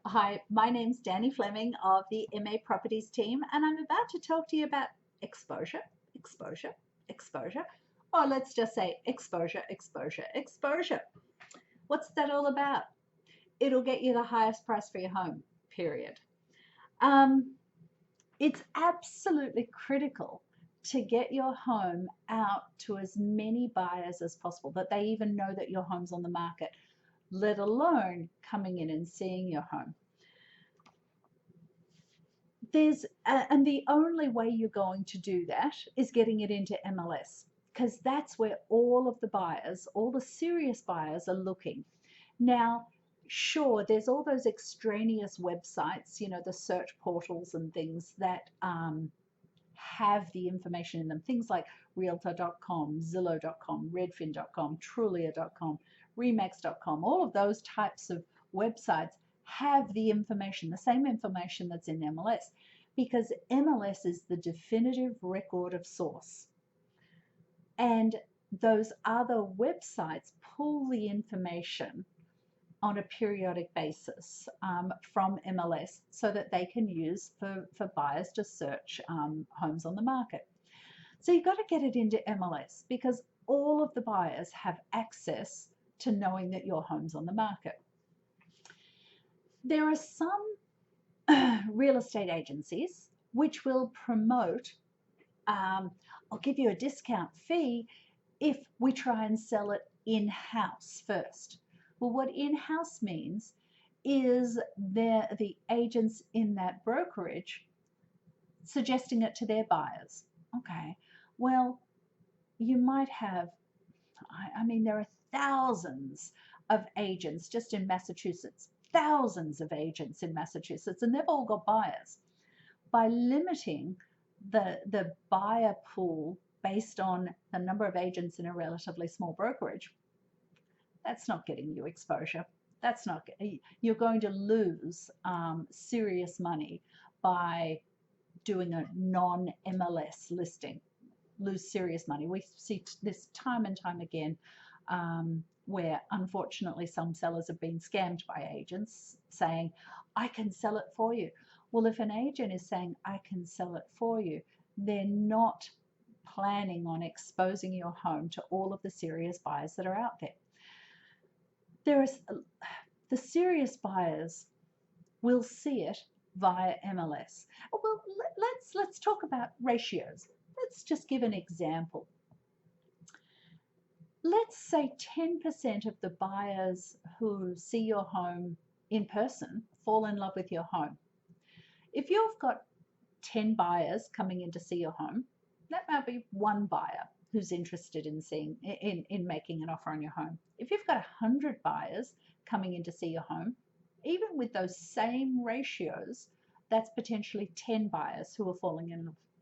Hi, my name's Danny Fleming of the MA Properties team, and I'm about to talk to you about exposure, exposure, exposure, or let's just say exposure, exposure, exposure. What's that all about? It'll get you the highest price for your home, period. Um, it's absolutely critical to get your home out to as many buyers as possible, that they even know that your home's on the market, let alone coming in and seeing your home. And the only way you're going to do that is getting it into MLS, because that's where all of the buyers, all the serious buyers, are looking. Now, sure, there's all those extraneous websites, the search portals and things that have the information in them, things like realtor.com, zillow.com, redfin.com, trulia.com, remax.com. All of those types of websites have the information, the same information that's in MLS, because MLS is the definitive record of source. And those other websites pull the information on a periodic basis from MLS so that they can use for buyers to search homes on the market. So you've got to get it into MLS because all of the buyers have access to knowing that your home's on the market. There are some real estate agencies which will promote, I'll give you a discount fee if we try and sell it in-house first. Well, what in-house means is the agents in that brokerage suggesting it to their buyers. Okay, well, you might have, I mean, there are thousands of agents just in Massachusetts, thousands of agents in Massachusetts, and they've all got buyers. By limiting the buyer pool based on the number of agents in a relatively small brokerage, that's not getting you exposure. That's not, you're going to lose serious money by doing a non-MLS listing. Lose serious money. We see this time and time again, where unfortunately some sellers have been scammed by agents saying, I can sell it for you. Well, if an agent is saying, I can sell it for you, they're not planning on exposing your home to all of the serious buyers that are out there. The serious buyers will see it via MLS. Well, let's talk about ratios. Let's just give an example. Let's say 10% of the buyers who see your home in person fall in love with your home. If you've got 10 buyers coming in to see your home, that might be one buyer who's interested in making an offer on your home. If you've got 100 buyers coming in to see your home, even with those same ratios, that's potentially 10 buyers who are falling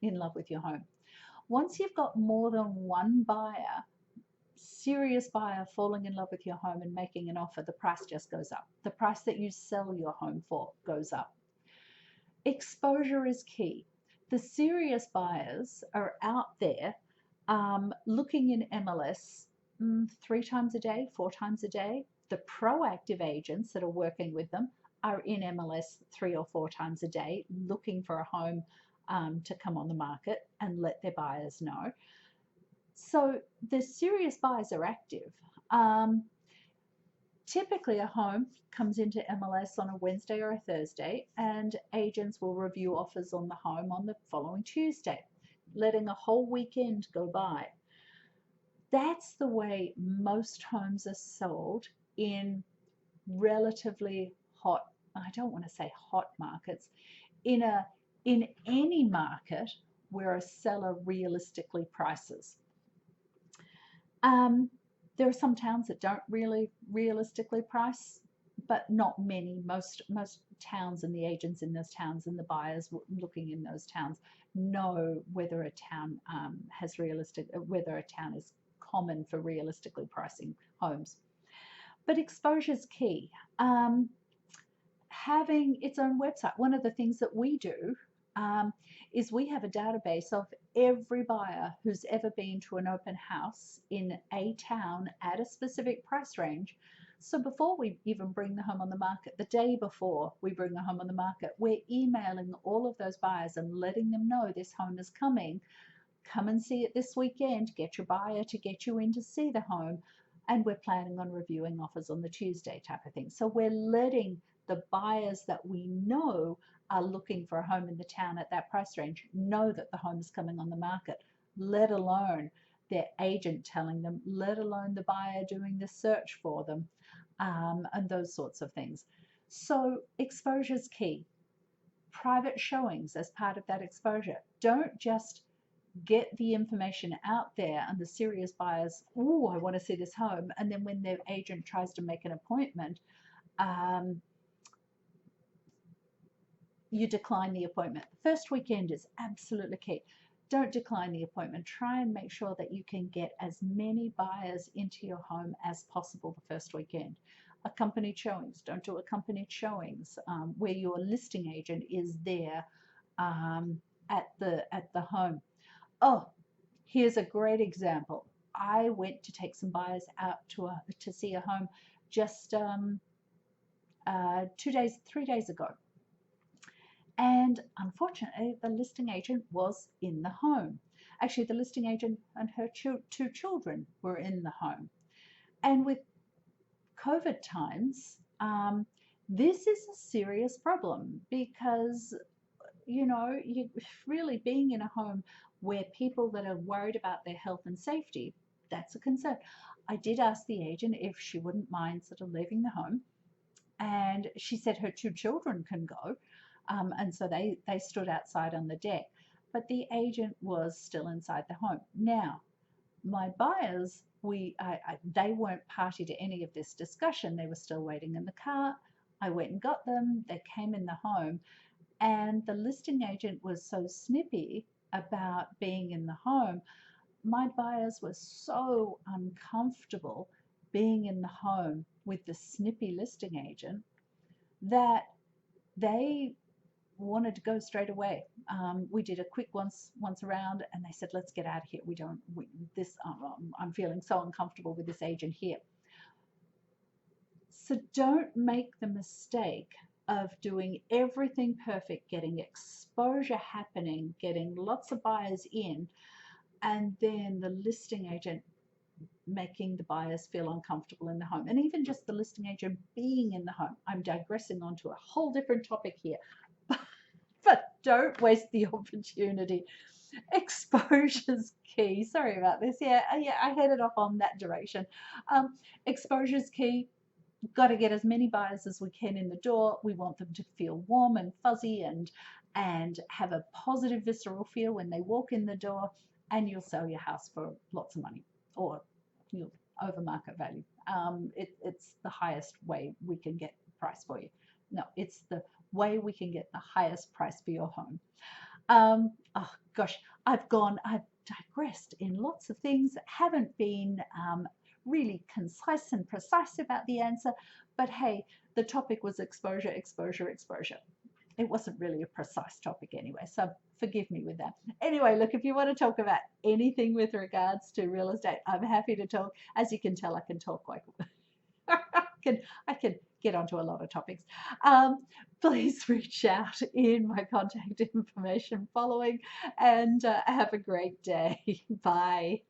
in love with your home. Once you've got more than one buyer, serious buyer, falling in love with your home and making an offer, the price just goes up. The price that you sell your home for goes up. Exposure is key. The serious buyers are out there looking in MLS 3 times a day, 4 times a day. The proactive agents that are working with them are in MLS 3 or 4 times a day looking for a home to come on the market and let their buyers know. So the serious buyers are active. Typically, a home comes into MLS on a Wednesday or a Thursday, and agents will review offers on the home on the following Tuesday, letting a whole weekend go by. That's the way most homes are sold in relatively hot, I don't want to say hot markets, in any market where a seller realistically prices. There are some towns that don't really realistically price, but not many. Most towns and the agents in those towns and the buyers looking in those towns know whether a town whether a town is common for realistically pricing homes. But exposure is key. Having its own website. One of the things that we do is we have a database of every buyer who's ever been to an open house in a town at a specific price range, So before we even bring the home on the market, the day before we bring the home on the market, we're emailing all of those buyers and letting them know this home is coming. Come and see it this weekend. Get your buyer to get you in to see the home. And we're planning on reviewing offers on the Tuesday type of thing. So we're letting the buyers that we know are looking for a home in the town at that price range know that the home is coming on the market, let alone their agent telling them, let alone the buyer doing the search for them, and those sorts of things. So exposure is key. Private showings as part of that exposure. Don't just get the information out there and the serious buyers, oh, I want to see this home. And then when their agent tries to make an appointment, you decline the appointment. First weekend is absolutely key. Don't decline the appointment. Try and make sure that you can get as many buyers into your home as possible the first weekend. Accompanied showings. Don't do accompanied showings where your listing agent is there at the home. Oh, here's a great example. I went to take some buyers out to see a home just 3 days ago. And unfortunately, the listing agent was in the home. Actually, the listing agent and her two children were in the home. And with COVID times, this is a serious problem because, you really being in a home where people that are worried about their health and safety, that's a concern. I did ask the agent if she wouldn't mind sort of leaving the home. And she said her two children can go. And so they stood outside on the deck, but the agent was still inside the home. Now, my buyers, they weren't party to any of this discussion. They were still waiting in the car. I went and got them. They came in the home, and the listing agent was so snippy about being in the home. My buyers were so uncomfortable being in the home with the snippy listing agent that they wanted to go straight away. We did a quick once around, and they said, "Let's get out of here. I'm feeling so uncomfortable with this agent here." So don't make the mistake of doing everything perfect, getting exposure happening, getting lots of buyers in, and then the listing agent making the buyers feel uncomfortable in the home, and even just the listing agent being in the home. I'm digressing onto a whole different topic here. But don't waste the opportunity. Exposure's key. Sorry about this. Yeah, I headed off on that direction. Exposure's key. Got to get as many buyers as we can in the door. We want them to feel warm and fuzzy and have a positive visceral feel when they walk in the door, and you'll sell your house for lots of money, or you'll over market value. It's the highest way we can get price for you. No, it's the way we can get the highest price for your home. Oh gosh, I've digressed in lots of things that haven't been really concise and precise about the answer, but hey, the topic was exposure, exposure, exposure. It wasn't really a precise topic anyway, so forgive me with that. Anyway, look, if you want to talk about anything with regards to real estate, I'm happy to talk. As you can tell, I can talk quite I can get onto a lot of topics. Please reach out in my contact information following, and have a great day. Bye.